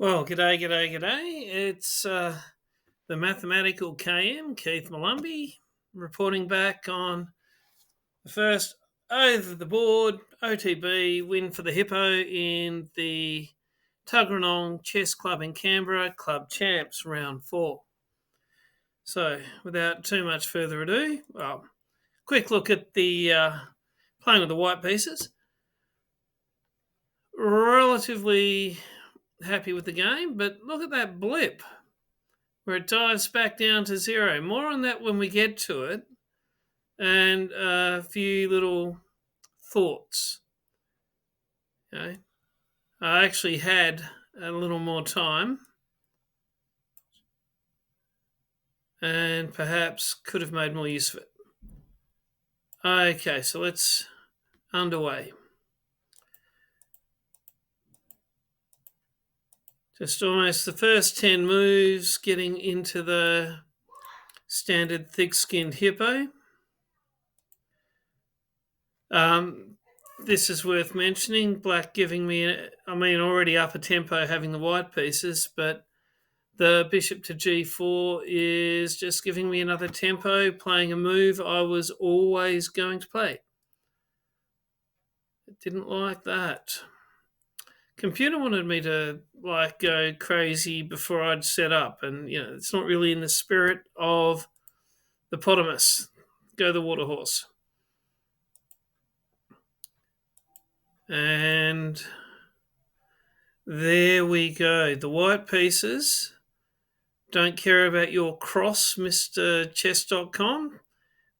Well, g'day. It's the mathematical KM, Keith Malumbi, reporting back on the first over the board OTB win for the Hippo in the Tuggeranong Chess Club in Canberra, Club Champs, round 4. So, without too much further ado, quick look at the playing with the white pieces. Relatively happy with the game, but look at that blip where it dives back down to 0. More on that when we get to it, and a few little thoughts. Okay. I actually had a little more time and perhaps could have made more use of it. Okay, so let's underway. Just almost the first 10 moves getting into the standard thick-skinned hippo. This is worth mentioning. Black giving me, already up a tempo having the white pieces, but the bishop to g4 is just giving me another tempo, playing a move I was always going to play. Didn't like that. Computer wanted me to go crazy before I'd set up, and it's not really in the spirit of the Hippopotamus. Go the water horse. And there we go. The white pieces don't care about your cross, Mr. Chess.com.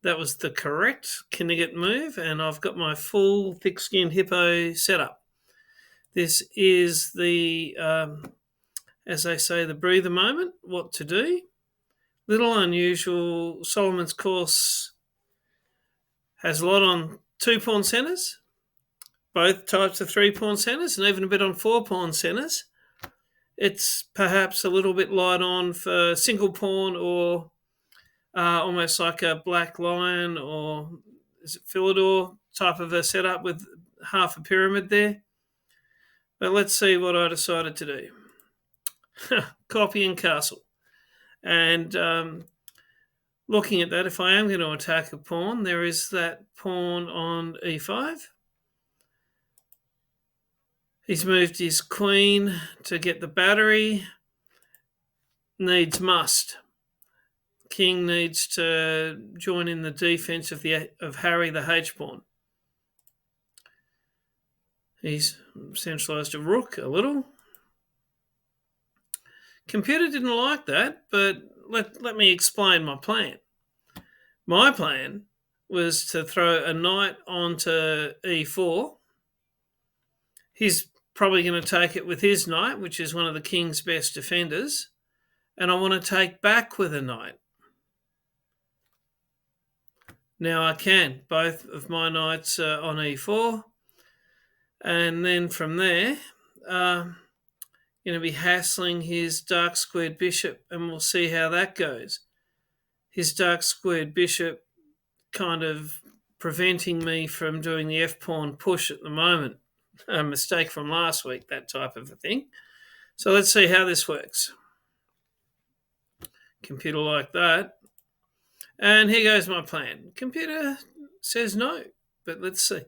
That was the correct Knigget move, and I've got my full thick-skinned hippo set up. This is the, as they say, the breather moment, what to do. Little unusual. Solomon's course has a lot on 2-pawn centres, both types of 3-pawn centres, and even a bit on 4-pawn centres. It's perhaps a little bit light on for single pawn or almost like a black lion, or is it Philidor type of a setup with half a pyramid there. But let's see what I decided to do. Copy and castle. And looking at that, if I am going to attack a pawn, there is that pawn on e5. He's moved his queen to get the battery. Needs must. King needs to join in the defense of Harry the H-pawn. He's centralized a rook a little. Computer didn't like that, but let me explain my plan. My plan was to throw a knight onto e4. He's probably going to take it with his knight, which is one of the king's best defenders, and I want to take back with a knight. Now I can. Both of my knights are on e4. And then from there, going to be hassling his dark squared bishop, and we'll see how that goes. His dark squared bishop kind of preventing me from doing the f-pawn push at the moment. A mistake from last week, that type of a thing. So let's see how this works. Computer like that. And here goes my plan. Computer says no, but let's see.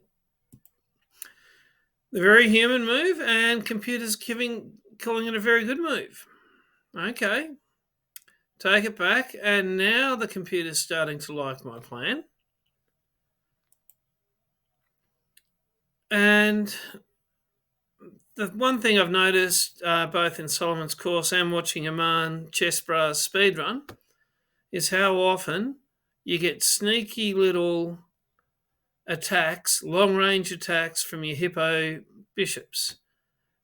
The very human move, and computer's calling it a very good move. Okay. Take it back, and now the computer's starting to like my plan. And the one thing I've noticed, both in Solomon's course and watching Aman Chess Bras speedrun, is how often you get sneaky little attacks, long-range attacks from your hippo bishops.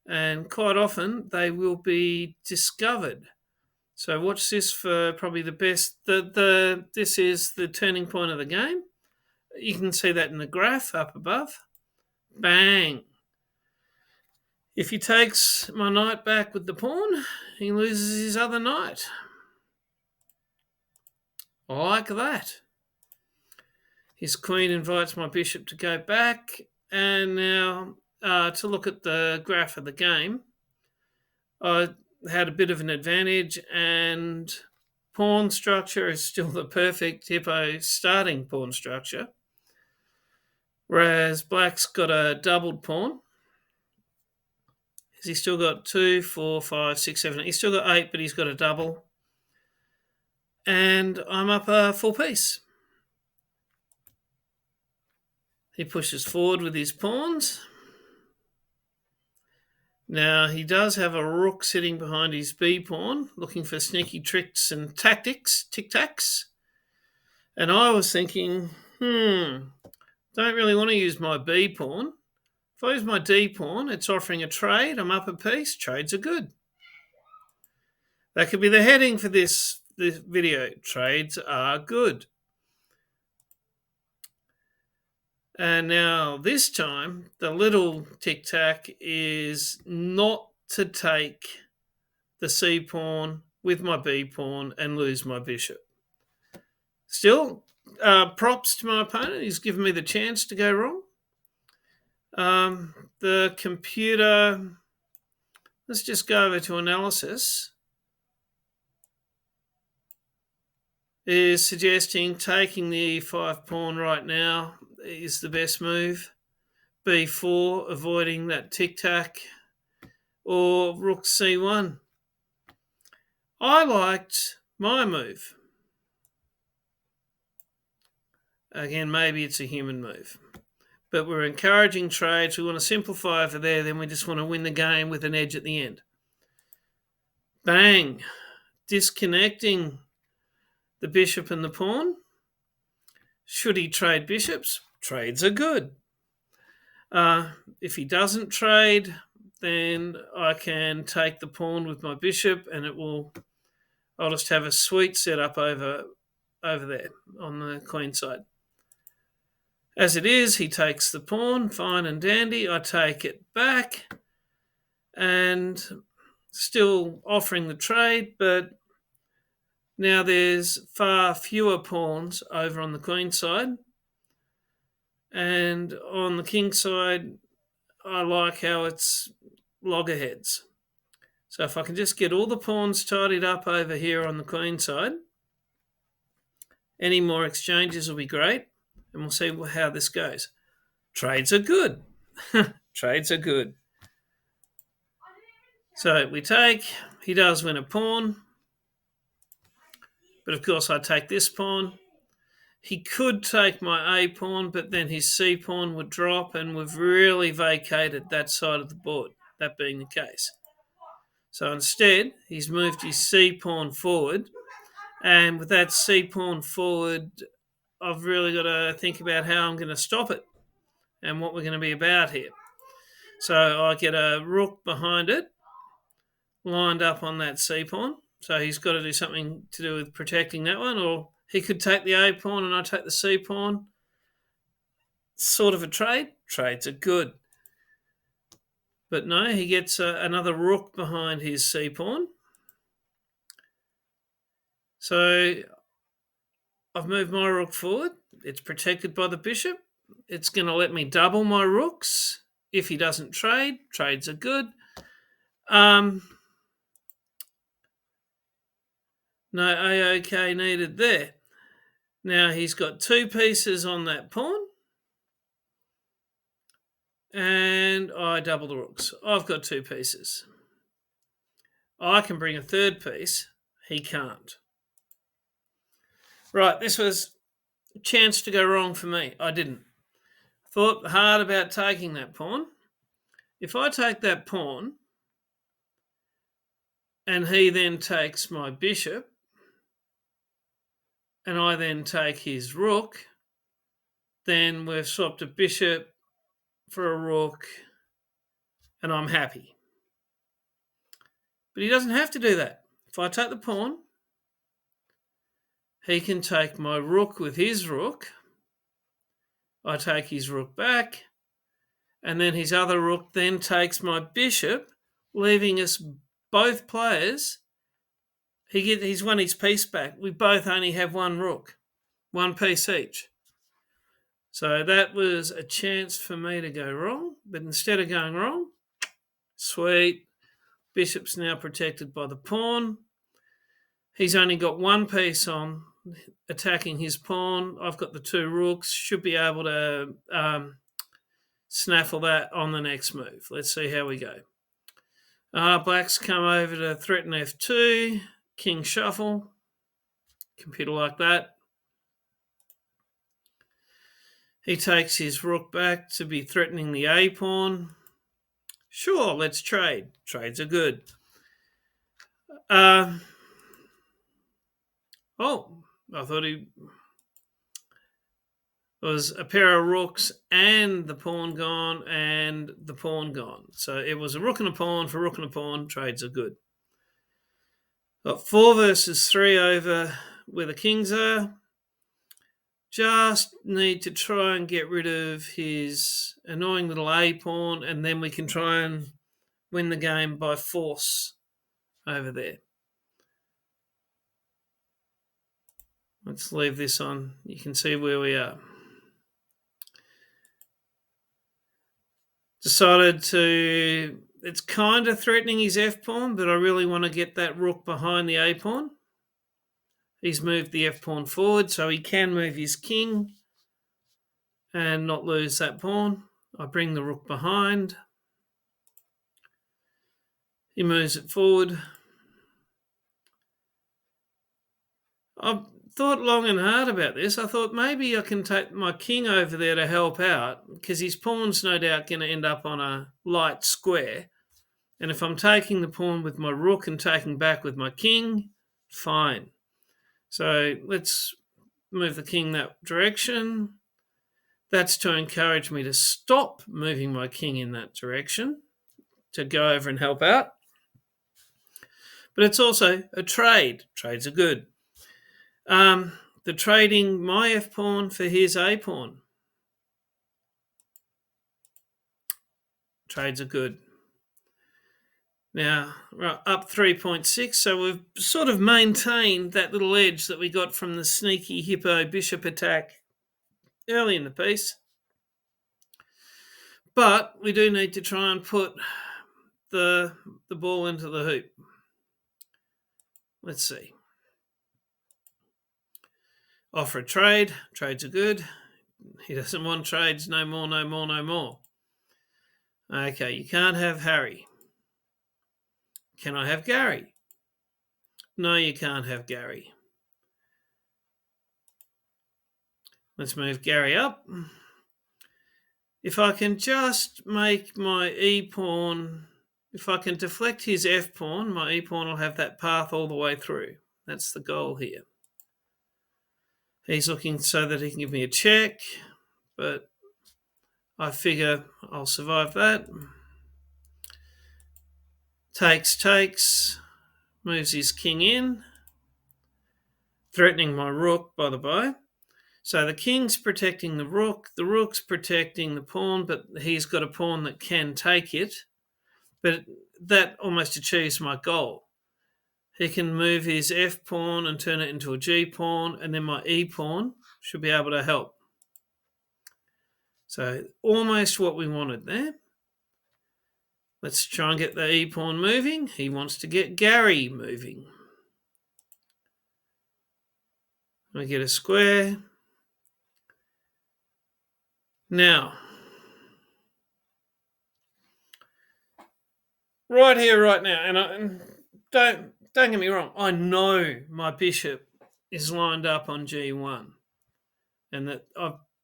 And quite often they will be discovered. So watch this for probably the best. This is the turning point of the game. You can see that in the graph up above. Bang. If he takes my knight back with the pawn, he loses his other knight. Like that. His queen invites my bishop to go back. And now to look at the graph of the game, I had a bit of an advantage, and pawn structure is still the perfect hippo starting pawn structure, whereas black's got a doubled pawn. He's still got 2, 4, 5, 6, 7. He's still got 8, but he's got a double. And I'm up a full piece. He pushes forward with his pawns. Now, he does have a rook sitting behind his B pawn, looking for sneaky tricks and tactics, tic-tacs. And I was thinking, don't really want to use my B pawn. If I use my D pawn, it's offering a trade. I'm up a piece. Trades are good. That could be the heading for this video. Trades are good. And now this time, the little tic-tac is not to take the C pawn with my B pawn and lose my bishop. Still, props to my opponent. He's given me the chance to go wrong. The computer, let's just go over to analysis, is suggesting taking the E5 pawn right now is the best move. B4, avoiding that tic-tac, or rook C1. I liked my move. Again, maybe it's a human move. But we're encouraging trades. We want to simplify over there. Then we just want to win the game with an edge at the end. Bang. Disconnecting the bishop and the pawn. Should he trade bishops? Trades are good. If he doesn't trade, then I can take the pawn with my bishop, and I'll just have a sweet setup over there on the queen side. As it is, he takes the pawn, fine and dandy. I take it back, and still offering the trade, but now there's far fewer pawns over on the queen side. And on the king side, I like how it's loggerheads. So if I can just get all the pawns tidied up over here on the queen side, any more exchanges will be great. And we'll see how this goes. Trades are good. Trades are good. So we take. He does win a pawn. But of course I take this pawn. He could take my A pawn, but then his C pawn would drop, and we've really vacated that side of the board, that being the case. So instead, he's moved his C pawn forward. And with that C pawn forward, I've really got to think about how I'm going to stop it and what we're going to be about here. So I get a rook behind it, lined up on that C pawn. So he's got to do something to do with protecting that one, or he could take the A pawn and I take the C pawn. Sort of a trade. Trades are good. But no, he gets another rook behind his C pawn. So I've moved my rook forward. It's protected by the bishop. It's going to let me double my rooks. If he doesn't trade, trades are good. No AOK needed there. Now he's got 2 pieces on that pawn. And I double the rooks. I've got 2 pieces. I can bring a 3rd piece. He can't. Right, this was a chance to go wrong for me. I didn't. Thought hard about taking that pawn. If I take that pawn and he then takes my bishop and I then take his rook, then we've swapped a bishop for a rook and I'm happy. But he doesn't have to do that. If I take the pawn, he can take my rook with his rook. I take his rook back, and then his other rook then takes my bishop, leaving us both players. He's won his piece back. We both only have 1 rook, 1 piece each. So that was a chance for me to go wrong, but instead of going wrong, sweet, Bishop's now protected by the pawn. He's only got one piece on attacking his pawn. I've got the two rooks. Should be able to snaffle that on the next move. Let's see how we go. Black's come over to threaten f2. King shuffle. Computer like that. He takes his rook back to be threatening the A pawn. Sure, let's trade. Trades are good. I thought he was a pair of rooks and the pawn gone and the pawn gone. So it was a rook and a pawn for rook and a pawn. Trades are good. Got 4 versus 3 over where the kings are. Just need to try and get rid of his annoying little A pawn, and then we can try and win the game by force over there. Let's leave this on. You can see where we are. Decided to... It's kind of threatening his F pawn, but I really want to get that rook behind the A pawn. He's moved the F pawn forward, so he can move his king and not lose that pawn. I bring the rook behind. He moves it forward. I thought long and hard about this. I thought maybe I can take my king over there to help out because his pawn's no doubt going to end up on a light square. And if I'm taking the pawn with my rook and taking back with my king, fine. So let's move the king that direction. That's to encourage me to stop moving my king in that direction, to go over and help out. But it's also a trade. Trades are good. The trading my F pawn for his A pawn. Trades are good. Now, we're up 3.6, so we've sort of maintained that little edge that we got from the sneaky hippo bishop attack early in the piece. But we do need to try and put the ball into the hoop. Let's see. Offer a trade. Trades are good. He doesn't want trades. No more, no more, no more. Okay, you can't have Harry. Can I have Gary? No, you can't have Gary. Let's move Gary up. If I can just make my E pawn, if I can deflect his F pawn, my E pawn will have that path all the way through. That's the goal here. He's looking so that he can give me a check, but I figure I'll survive that. Takes, moves his king in, threatening my rook, by the by. So the king's protecting the rook's protecting the pawn, but he's got a pawn that can take it. But that almost achieves my goal. He can move his F pawn and turn it into a G pawn, and then my E pawn should be able to help. So almost what we wanted there. Let's try and get the E pawn moving. He wants to get Gary moving. We get a square. Now, right here, right now, and don't get me wrong, I know my bishop is lined up on G1, and that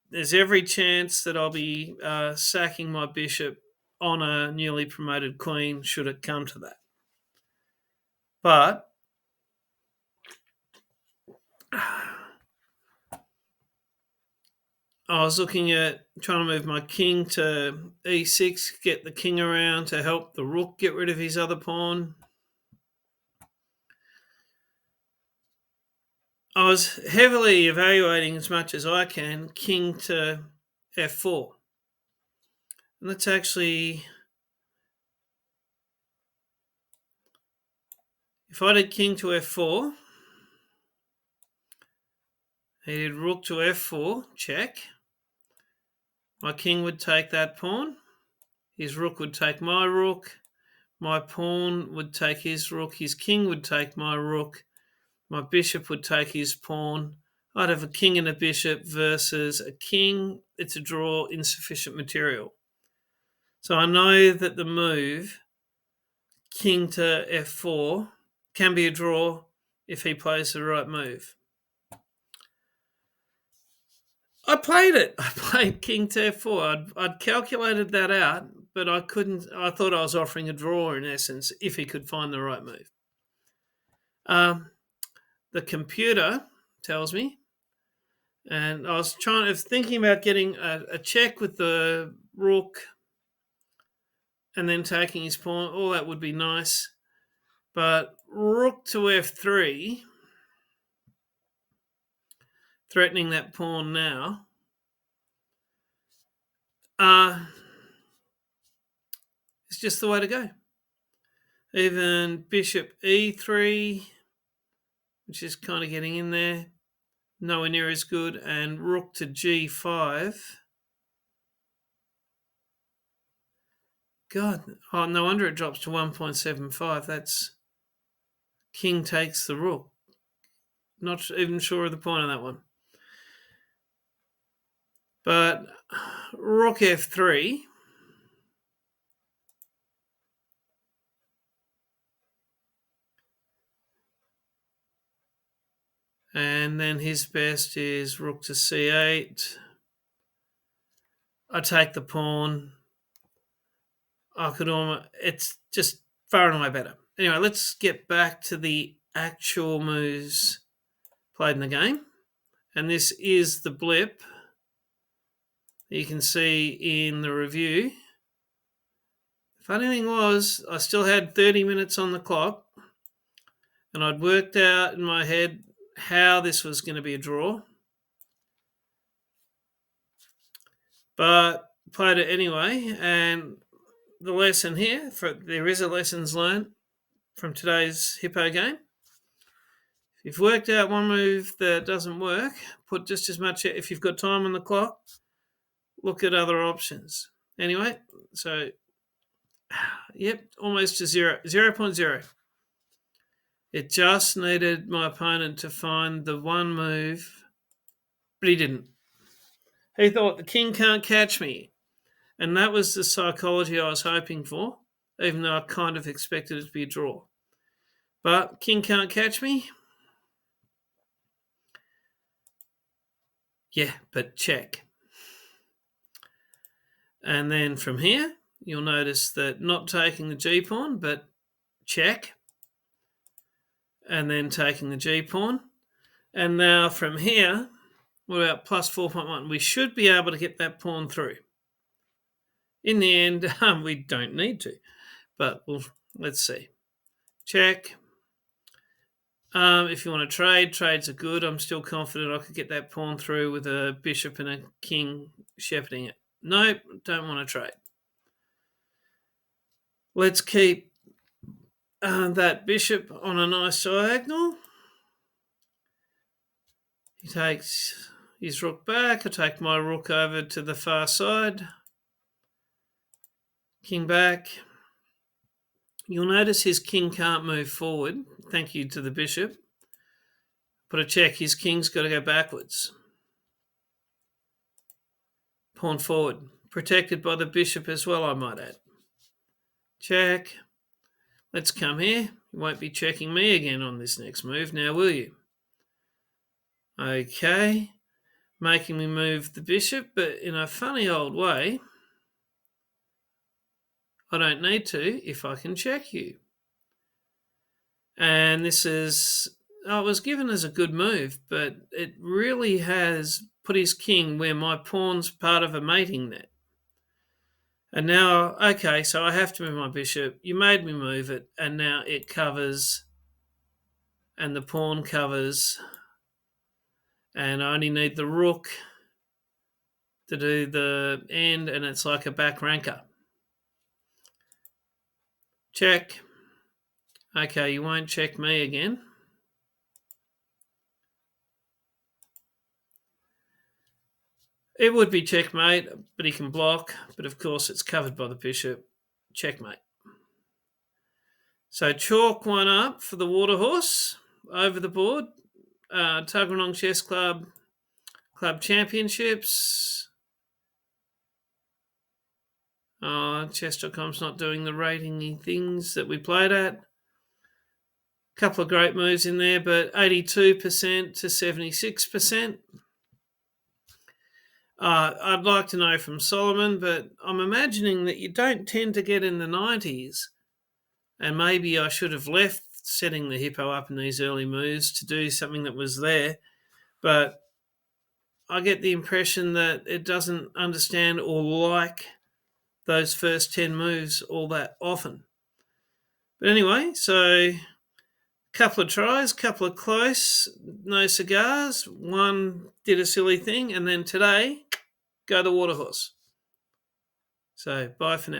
there's every chance that I'll be sacking my bishop on a newly promoted queen should it come to that. But I was looking at trying to move my king to E6, get the king around to help the rook get rid of his other pawn. I was heavily evaluating as much as I can king to F4. And let's actually... If I did king to F4, he did rook to F4, check. My king would take that pawn. His rook would take my rook. my pawn would take his rook, his king would take my rook, my bishop would take his pawn. I'd have a king and a bishop versus a king. It's a draw, insufficient material. So I know that the move, king to f4, can be a draw if he plays the right move. I played it. I played king to f4. I'd calculated that out, but I couldn't. I thought I was offering a draw in essence if he could find the right move. The computer tells me, and I was thinking about getting a check with the rook and then taking his pawn. All that would be nice. But rook to f3, threatening that pawn now, it's just the way to go. Even bishop e3, which is kind of getting in there, nowhere near as good, and rook to g5. God, no wonder it drops to 1.75. That's king takes the rook. Not even sure of the point of that one. But rook f3. And then his best is rook to c8. I take the pawn. It's just far and away better. Anyway, let's get back to the actual moves played in the game. And this is the blip you can see in the review. Funny thing was, I still had 30 minutes on the clock, and I'd worked out in my head how this was going to be a draw. But played it anyway, and the lesson here, there is a lessons learned from today's Hippo game. If you've worked out one move that doesn't work, put just as much, if you've got time on the clock, look at other options. Anyway, so, yep, almost to 0.0. It just needed my opponent to find the one move, but he didn't. He thought the king can't catch me. And that was the psychology I was hoping for, even though I kind of expected it to be a draw. But king can't catch me. Yeah, but check. And then from here, you'll notice that not taking the g-pawn, but check. And then taking the g-pawn. And now from here, what about plus 4.1? We should be able to get that pawn through. In the end, we don't need to, but let's see. Check. If you want to trade, trades are good. I'm still confident I could get that pawn through with a bishop and a king shepherding it. Nope, don't want to trade. Let's keep that bishop on a nice diagonal. He takes his rook back. I take my rook over to the far side. King back. You'll notice his king can't move forward. Thank you to the bishop. Put a check. His king's got to go backwards. Pawn forward. Protected by the bishop as well, I might add. Check. Let's come here. You won't be checking me again on this next move now, will you? Okay. Making me move the bishop, but in a funny old way. I don't need to if I can check you. And this is, it was given as a good move, but it really has put his king where my pawn's part of a mating net. And now, okay, so I have to move my bishop. You made me move it, and now it covers, and the pawn covers, and I only need the rook to do the end, and it's like a back ranker. Check. Okay, you won't check me again. It would be checkmate, but he can block. But of course, it's covered by the bishop. Checkmate. So chalk one up for the water horse over the board. Tuggeranong Chess Club Championships. Chess.com's not doing the rating things that we played at. Couple of great moves in there, but 82% to 76%. I'd like to know from Solomon, but I'm imagining that you don't tend to get in the 90s, and maybe I should have left setting the hippo up in these early moves to do something that was there, but I get the impression that it doesn't understand or like those first 10 moves all that often. But anyway, so couple of tries, couple of close, no cigars. One did a silly thing, and then today, go the water horse. So bye for now.